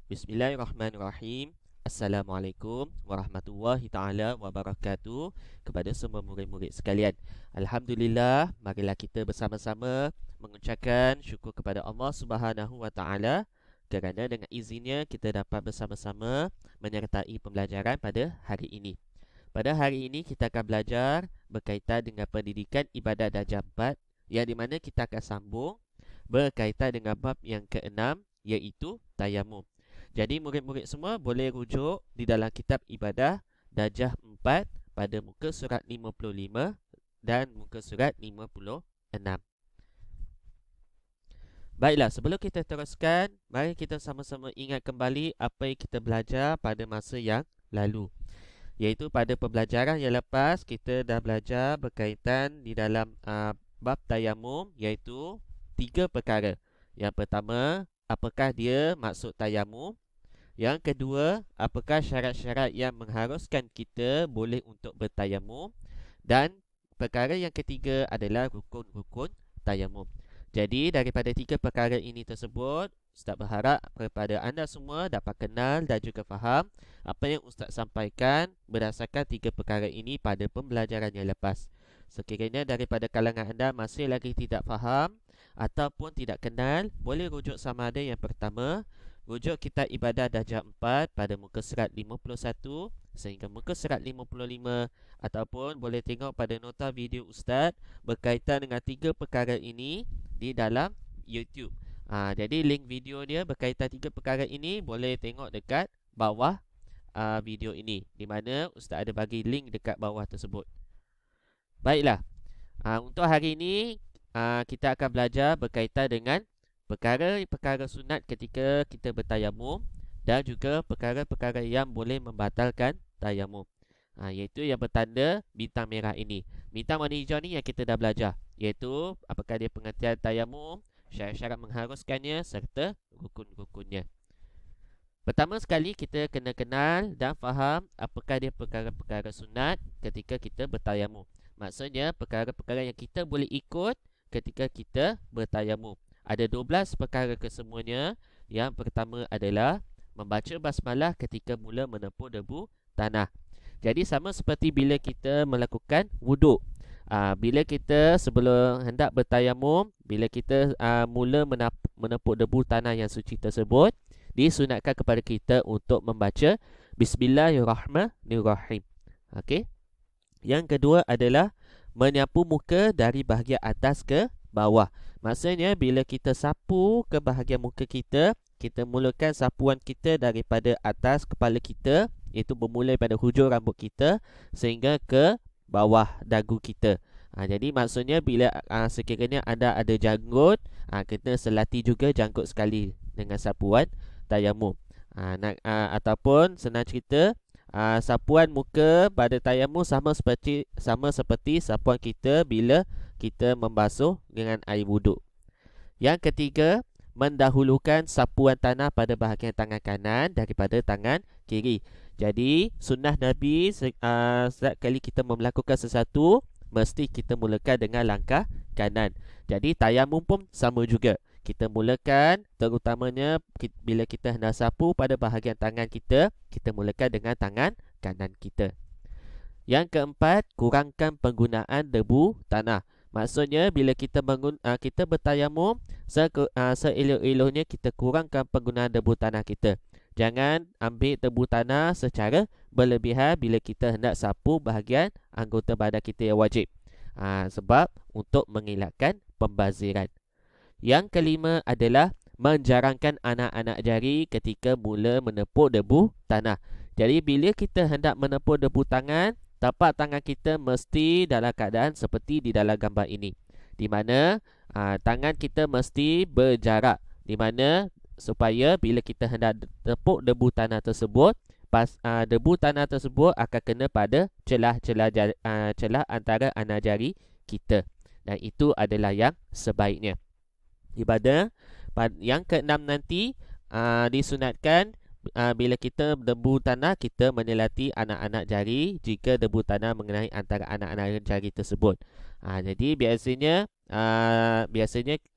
Bismillahirrahmanirrahim. Assalamualaikum warahmatullahi taala wabarakatuh kepada semua murid-murid sekalian. Alhamdulillah, marilah kita bersama-sama mengucapkan syukur kepada Allah Subhanahu wa taala kerana dengan izinnya kita dapat bersama-sama menyertai pembelajaran pada hari ini. Pada hari ini kita akan belajar berkaitan dengan pendidikan ibadat darjah 4 yang di mana kita akan sambung berkaitan dengan bab yang keenam iaitu tayamum. Jadi murid-murid semua boleh rujuk di dalam kitab ibadah darjah 4 pada muka surat 55 dan muka surat 56. Baiklah, sebelum kita teruskan, mari kita sama-sama ingat kembali apa yang kita belajar pada masa yang lalu. Iaitu pada pembelajaran yang lepas kita dah belajar berkaitan di dalam bab tayamum, iaitu 3 perkara. Yang pertama, apakah dia maksud tayamum? Yang kedua, apakah syarat-syarat yang mengharuskan kita boleh untuk bertayamum? Dan perkara yang ketiga adalah rukun-rukun tayamum. Jadi daripada 3 perkara ini tersebut, Ustaz berharap kepada anda semua dapat kenal dan juga faham apa yang Ustaz sampaikan berdasarkan 3 perkara ini pada pembelajaran yang lepas. Sekiranya daripada kalangan anda masih lagi tidak faham ataupun tidak kenal, boleh rujuk sama ada yang pertama, rujuk kitab ibadah darjah 4 pada muka surat 51 sehingga muka surat 55, ataupun boleh tengok pada nota video Ustaz berkaitan dengan 3 perkara ini di dalam YouTube. Jadi link video dia berkaitan 3 perkara ini boleh tengok dekat bawah video ini, di mana Ustaz ada bagi link dekat bawah tersebut. Baiklah, untuk hari ini kita akan belajar berkaitan dengan perkara-perkara sunat ketika kita bertayamum dan juga perkara-perkara yang boleh membatalkan tayamum. Iaitu yang bertanda bintang merah ini. Bintang warna hijau ni yang kita dah belajar, iaitu apakah dia pengertian tayamum, syarat-syarat mengharuskannya serta rukun-rukunnya. Pertama sekali kita kena kenal dan faham apakah dia perkara-perkara sunat ketika kita bertayamum. Maksudnya perkara-perkara yang kita boleh ikut ketika kita bertayamum. Ada 12 perkara kesemuanya. Yang pertama adalah membaca basmalah ketika mula menepuk debu tanah. Jadi sama seperti bila kita melakukan wuduk. Bila kita sebelum hendak bertayamum, bila kita mula menepuk debu tanah yang suci tersebut, disunatkan kepada kita untuk membaca Bismillahirrahmanirrahim. Okey. Yang kedua adalah menyapu muka dari bahagian atas ke bawah. Maksudnya bila kita sapu ke bahagian muka kita, kita mulakan sapuan kita daripada atas kepala kita, iaitu bermula pada hujung rambut kita sehingga ke bawah dagu kita. Jadi maksudnya bila sekiranya anda ada janggut, kita selati juga janggut sekali dengan sapuan tayamum. Ataupun senang cerita, sapuan muka pada tayamum sama seperti sapuan kita bila kita membasuh dengan air wuduk. Yang ketiga, mendahulukan sapuan tanah pada bahagian tangan kanan daripada tangan kiri. Jadi sunnah Nabi, setiap kali kita melakukan sesuatu, mesti kita mulakan dengan langkah kanan. Jadi tayamum pun sama juga. Kita mulakan terutamanya bila kita hendak sapu pada bahagian tangan kita, kita mulakan dengan tangan kanan kita. Yang keempat, kurangkan penggunaan debu tanah. Maksudnya bila kita bertayamum, seelok-eloknya kita kurangkan penggunaan debu tanah kita. Jangan ambil debu tanah secara berlebihan bila kita hendak sapu bahagian anggota badan kita yang wajib. Sebab untuk mengelakkan pembaziran. Yang kelima adalah menjarangkan anak-anak jari ketika mula menepuk debu tanah. Jadi bila kita hendak menepuk debu tangan, tapak tangan kita mesti dalam keadaan seperti di dalam gambar ini, di mana tangan kita mesti berjarak, di mana supaya bila kita hendak tepuk debu tanah tersebut, debu tanah tersebut akan kena pada celah antara anak jari kita, dan itu adalah yang sebaiknya. Ibadah yang keenam nanti disunatkan bila kita debu tanah, kita menyelati anak-anak jari jika debu tanah mengenai antara anak-anak jari tersebut. Jadi biasanya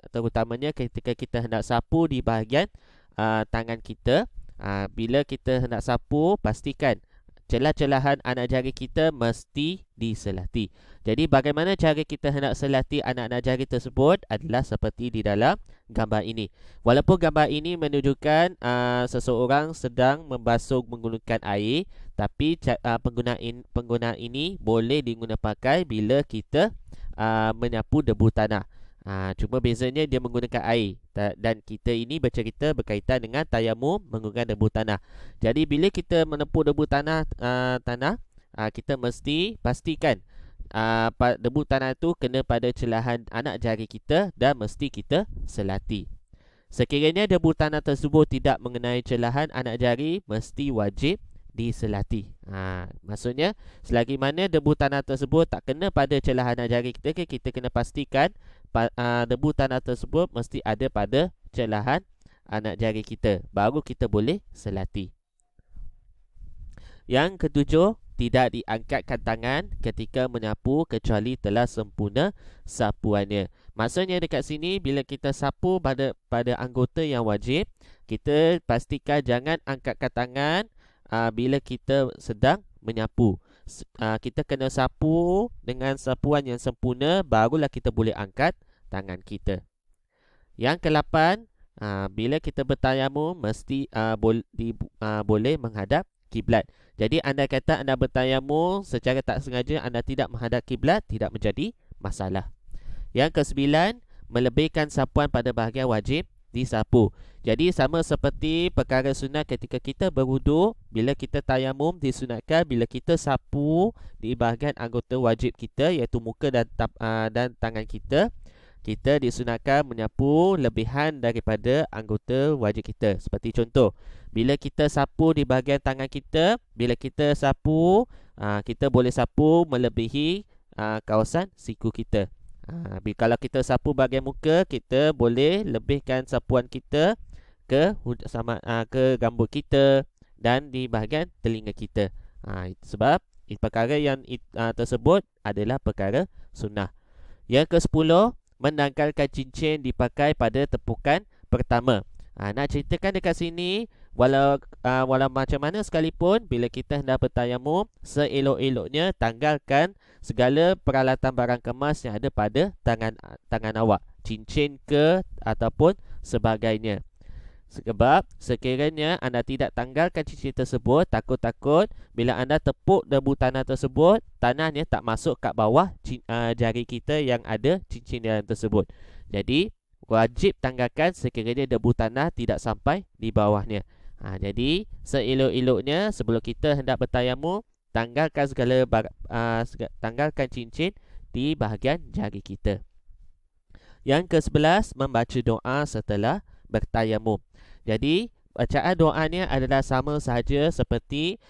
terutamanya ketika kita hendak sapu di bahagian tangan kita, Bila kita hendak sapu, pastikan celah-celahan anak jari kita mesti diselati. Jadi bagaimana cara kita hendak selati anak-anak jari tersebut adalah seperti di dalam gambar ini. Walaupun gambar ini menunjukkan seseorang sedang membasuh menggunakan air, tapi penggunaan ini boleh digunakan pakai bila kita menyapu debu tanah. Cuma bezanya dia menggunakan air, dan kita ini bercerita berkaitan dengan tayamum menggunakan debu tanah. Jadi bila kita menepuk debu tanah, kita mesti pastikan debu tanah itu kena pada celahan anak jari kita dan mesti kita selati. Sekiranya debu tanah tersebut tidak mengenai celahan anak jari, mesti wajib diselati. Maksudnya selagi mana debu tanah tersebut tak kena pada celahan anak jari kita, kita kena pastikan debu tanah tersebut mesti ada pada celahan anak jari kita, baru kita boleh selati. Yang ketujuh, tidak diangkatkan tangan ketika menyapu kecuali telah sempurna sapuannya. Maksudnya dekat sini bila kita sapu pada anggota yang wajib, kita pastikan jangan angkatkan tangan bila kita sedang menyapu. Kita kena sapu dengan sapuan yang sempurna, barulah kita boleh angkat tangan kita. Yang ke-8, bila kita bertayamum mesti boleh menghadap kiblat. Jadi anda kata anda bertayamum secara tak sengaja anda tidak menghadap kiblat, tidak menjadi masalah. Yang ke-9, melebihkan sapuan pada bahagian wajib disapu. Jadi sama seperti perkara sunat ketika kita berwuduk, bila kita tayamum disunatkan bila kita sapu di bahagian anggota wajib kita iaitu muka dan tangan kita, kita disunatkan menyapu lebihan daripada anggota wajib kita. Seperti contoh, bila kita sapu di bahagian tangan kita, bila kita sapu, kita boleh sapu melebihi kawasan siku kita. Kalau kita sapu bahagian muka, kita boleh lebihkan sapuan kita ke rambut kita dan di bahagian telinga kita. Sebab perkara yang tersebut adalah perkara sunnah. Yang ke-10, mendangkalkan cincin dipakai pada tepukan pertama. Nak ceritakan dekat sini, walau macam mana sekalipun, bila kita hendak bertayamum, seelok-eloknya tanggalkan segala peralatan barang kemas yang ada pada tangan awak, cincin ke ataupun sebagainya. Sebab sekiranya anda tidak tanggalkan cincin tersebut, takut-takut bila anda tepuk debu tanah tersebut, tanahnya tak masuk kat bawah jari kita yang ada cincin dalam tersebut. Jadi wajib tanggalkan sekiranya debu tanah tidak sampai di bawahnya. Jadi seelok-eloknya sebelum kita hendak bertayamum, tanggalkan tanggalkan cincin di bahagian jari kita. Yang ke-11, membaca doa setelah bertayamum. Jadi bacaan doanya adalah sama sahaja seperti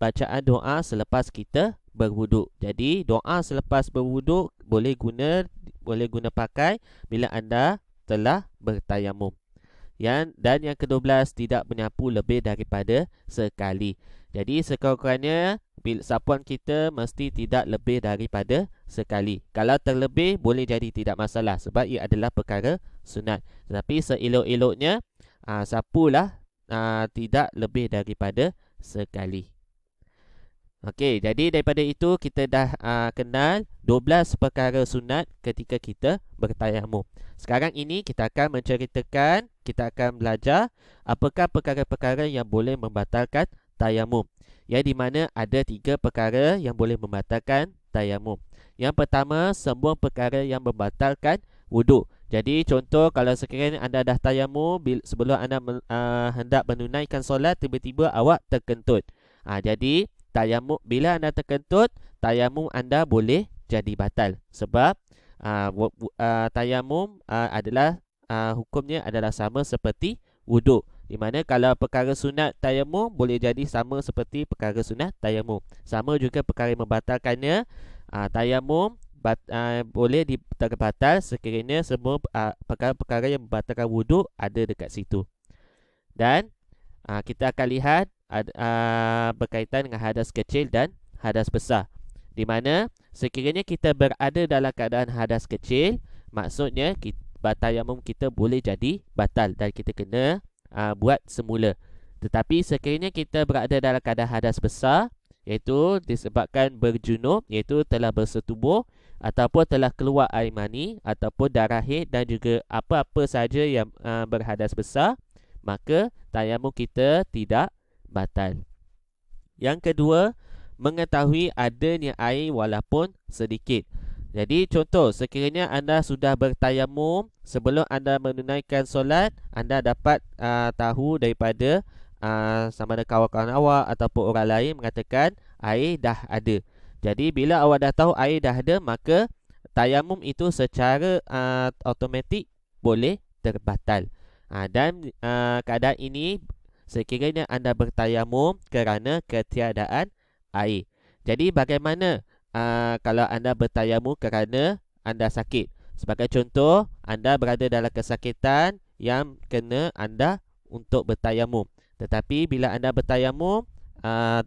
bacaan doa selepas kita berwuduk. Jadi doa selepas berwuduk boleh guna pakai bila anda telah bertayamum. Dan yang ke-12, tidak menyapu lebih daripada sekali. Jadi sekurang-kurangnya sapuan kita mesti tidak lebih daripada sekali. Kalau terlebih boleh jadi tidak masalah sebab ia adalah perkara sunat. Tetapi seelok-eloknya sapulah tidak lebih daripada sekali. Okey, jadi daripada itu kita dah kenal 12 perkara sunat ketika kita bertayamum. Sekarang ini kita akan belajar apakah perkara-perkara yang boleh membatalkan tayamum. Yang di mana ada 3 perkara yang boleh membatalkan tayamum. Yang pertama, semua perkara yang membatalkan wuduk. Jadi contoh, kalau sekiranya anda dah tayamum, sebelum anda hendak menunaikan solat, tiba-tiba awak terkentut. Jadi tayamum, bila anda terkentut, tayamum anda boleh jadi batal. Sebab tayamum adalah hukumnya adalah sama seperti wuduk. Di mana kalau perkara sunat tayamum boleh jadi sama seperti perkara sunat tayamum. Sama juga perkara yang membatalkannya, tayamum boleh terbatal sekiranya semua perkara-perkara yang membatalkan wuduk ada dekat situ. Dan kita akan lihat berkaitan dengan hadas kecil dan hadas besar. Di mana sekiranya kita berada dalam keadaan hadas kecil, maksudnya tayamum kita boleh jadi batal dan kita kena buat semula. Tetapi sekiranya kita berada dalam keadaan hadas besar, iaitu disebabkan berjunub, iaitu telah bersetubuh, ataupun telah keluar air mani, ataupun darah haid dan juga apa-apa saja yang berhadas besar, maka tayamum kita tidak batal. Yang kedua, mengetahui adanya air walaupun sedikit. Jadi contoh, sekiranya anda sudah bertayamum sebelum anda menunaikan solat, anda dapat tahu daripada sama ada kawan-kawan awak ataupun orang lain mengatakan air dah ada. Jadi bila awak dah tahu air dah ada, maka tayamum itu secara automatik boleh terbatal. Dan keadaan ini sekiranya anda bertayamum kerana ketiadaan air. Jadi bagaimana kalau anda bertayamum kerana anda sakit? Sebagai contoh, anda berada dalam kesakitan yang kena anda untuk bertayamum. Tetapi bila anda bertayamum,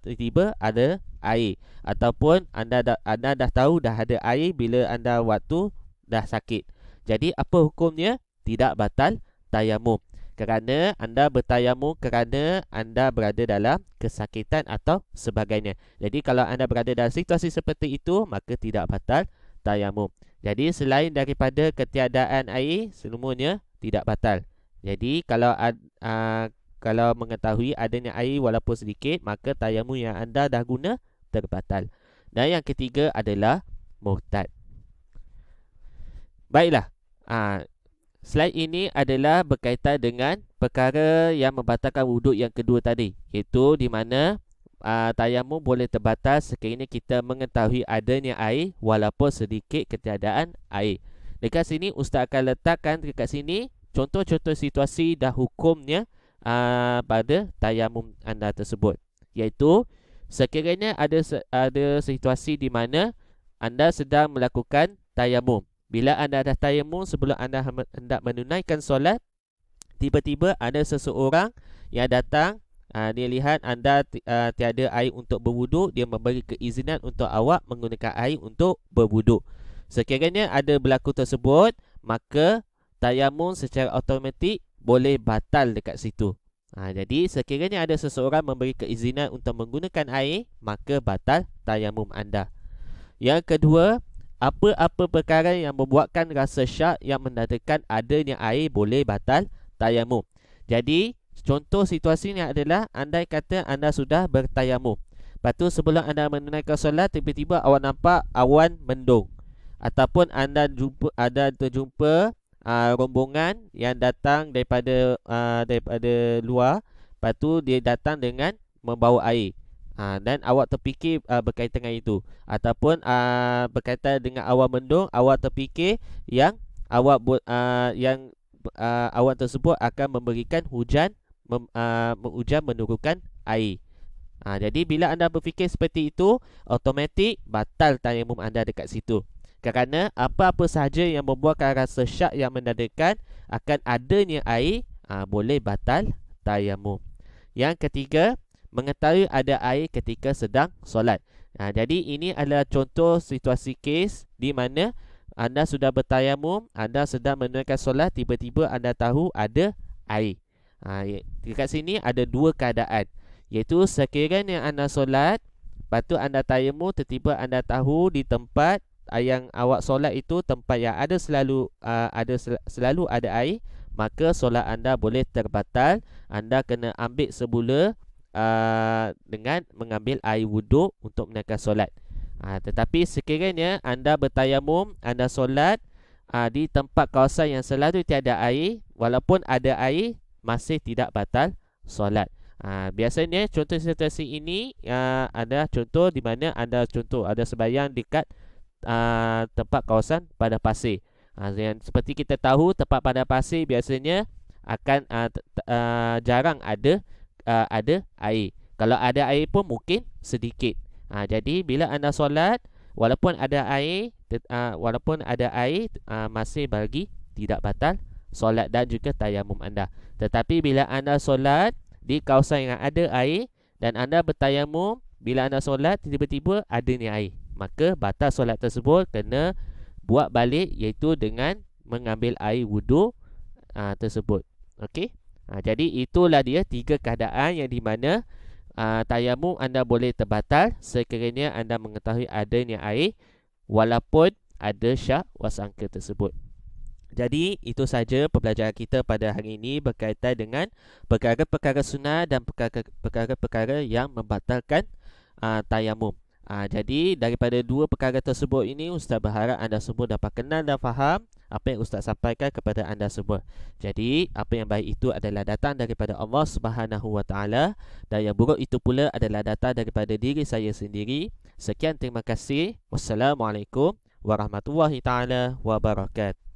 tiba-tiba ada air, ataupun anda dah tahu dah ada air bila anda waktu dah sakit. Jadi apa hukumnya? Tidak batal tayamum, kerana anda bertayamum kerana anda berada dalam kesakitan atau sebagainya. Jadi kalau anda berada dalam situasi seperti itu, maka tidak batal tayamum. Jadi selain daripada ketiadaan air, semuanya tidak batal. Jadi kalau mengetahui adanya air walaupun sedikit, maka tayamum yang anda dah guna terbatal. Dan yang ketiga adalah murtad. Baiklah, slide ini adalah berkaitan dengan perkara yang membatalkan wuduk yang kedua tadi, iaitu di mana tayamum boleh terbatal sekiranya kita mengetahui adanya air walaupun sedikit ketiadaan air. Dekat sini Ustaz akan letakkan dekat sini contoh-contoh situasi dan hukumnya pada tayamum anda tersebut, iaitu sekiranya ada situasi di mana anda sedang melakukan tayamum. Bila anda dah tayamum sebelum anda hendak menunaikan solat, tiba-tiba ada seseorang yang datang, dia lihat anda tiada air untuk berwuduk, dia memberi keizinan untuk awak menggunakan air untuk berwuduk. Sekiranya ada berlaku tersebut, maka tayamum secara automatik boleh batal dekat situ. Jadi sekiranya ada seseorang memberi keizinan untuk menggunakan air, maka batal tayamum anda. Yang kedua, apa-apa perkara yang membuatkan rasa syak yang menandakan adanya air boleh batal tayamum. Jadi contoh situasinya adalah andai kata anda sudah bertayamum, lepas tu sebelum anda menunaikan solat, tiba-tiba awak nampak awan mendung, ataupun anda terjumpa rombongan yang datang daripada luar, lepas tu dia datang dengan membawa air. Dan awak terfikir berkaitan dengan itu, ataupun berkaitan dengan awan mendung, awak terfikir yang awan tersebut akan memberikan hujan, hujan menurunkan air. Jadi bila anda berfikir seperti itu, automatik batal tayamum anda dekat situ, kerana apa-apa sahaja yang membuatkan rasa syak yang menandakan akan adanya air, boleh batal tayamum. Yang ketiga, mengetahui ada air ketika sedang solat. Jadi ini adalah contoh situasi kes di mana anda sudah bertayamum, anda sedang menunaikan solat, tiba-tiba anda tahu ada air. Dekat sini ada dua keadaan, iaitu sekiranya anda solat, lepas tu anda tayamum, tiba-tiba anda tahu di tempat yang awak solat itu tempat yang selalu ada air, maka solat anda boleh terbatal. Anda kena ambil semula dengan mengambil air wuduk untuk menunaikan solat. Tetapi sekiranya anda bertayamum, anda solat di tempat kawasan yang selalu tiada air, walaupun ada air, masih tidak batal solat. Biasanya contoh situasi ini ada contoh di mana anda ada sembahyang dekat tempat kawasan padang pasir. Yang seperti kita tahu, tempat padang pasir biasanya akan jarang ada air. Kalau ada air pun mungkin sedikit. Jadi bila anda solat, walaupun ada air, masih bagi tidak batal solat dan juga tayamum anda. Tetapi bila anda solat di kawasan yang ada air dan anda bertayamum, bila anda solat tiba-tiba adanya air, maka batal solat tersebut kena buat balik, iaitu dengan mengambil air wuduk tersebut. Okey. Jadi itulah dia 3 keadaan yang di mana tayamum anda boleh terbatal sekiranya anda mengetahui adanya air walaupun ada syak wasangka tersebut. Jadi itu saja pembelajaran kita pada hari ini berkaitan dengan perkara-perkara sunnah dan perkara-perkara yang membatalkan tayamum. Jadi daripada 2 perkara tersebut ini, Ustaz berharap anda semua dapat kenal dan faham apa yang Ustaz sampaikan kepada anda semua. Jadi apa yang baik itu adalah datang daripada Allah Subhanahu Wa Taala, dan yang buruk itu pula adalah datang daripada diri saya sendiri. Sekian, terima kasih. Wassalamualaikum warahmatullahi taala wabarakatuh.